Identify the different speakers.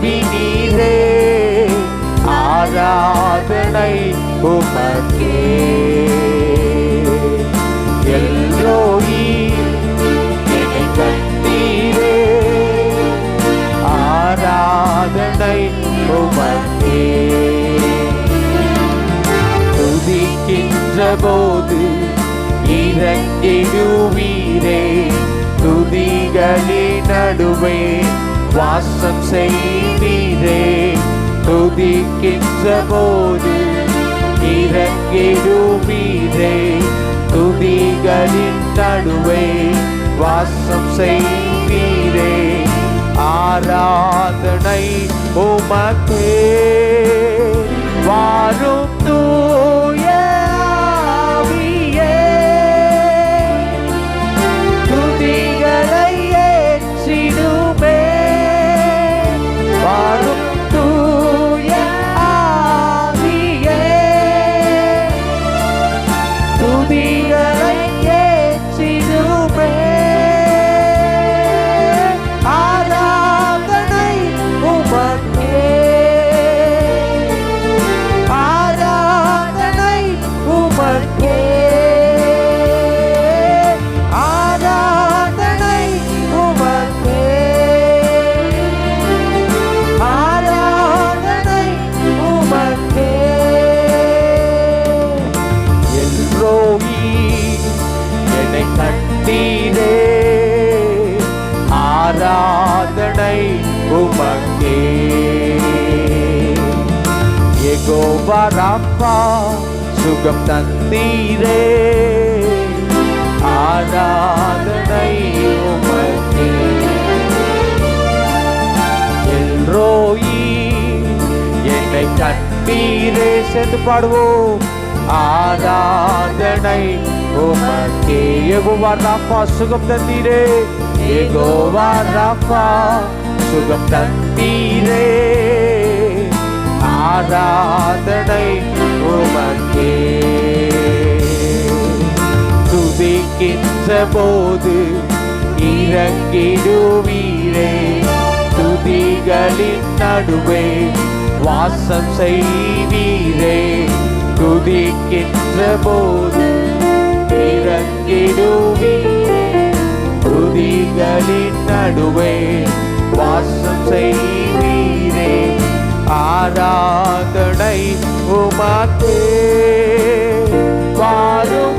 Speaker 1: நீரே, ஆராதனை உமக்கே. எல்லோயி என்னை கண்டீரே, ஆராதனை உமக்கே. துதிக்கின்ற போது இறங்கிடுவீரே, துதிகளின் நடுவே வாசம் செய்வீரே. துதிக்கின்ற போது இறங்கிடுவீரே, துதிகளின் நடுவே வாசம் செய்வீரே. ஆராதனை உமக்கே. வாரும் தூய ஆவியே, துதிகளை ஏற்றிடுமே. வாரும் தூய ஆவியே, துதிகளை ஏற்றிடுமே. ஆராதனை உமக்கே, ஆராதனை உமக்கே, ஆராதனை உமக்கே, ஆராதனை உமக்கே. எல்லோயி என்னை கண்டீரே, ஆராதனை உமக்கே. யெகோவா ராஃபா சுகம் தந்தீரே, ஆராதனை உமக்கே. எல்ரோயி என்னை கண்டீரே, சேர்ந்து பாடுவோம். ஆராதனை உமக்கே. யெகோவா ராஃபா சுகம் தந்தீரே, யெகோவா ராஃபா சுகம் தந்தீரே, ஆராதனை உமக்கே. துதிக்கின்ற போது இறங்கிடுவீரே, துதிகளின் நடுவே வாசம் செய்வீரே. துதிக்கின்ற போது இறங்கிடுவீரே, துதிகளின் நடுவே வாசம் செய்வீரே. ஆராதனை உமக்கே. வாரும்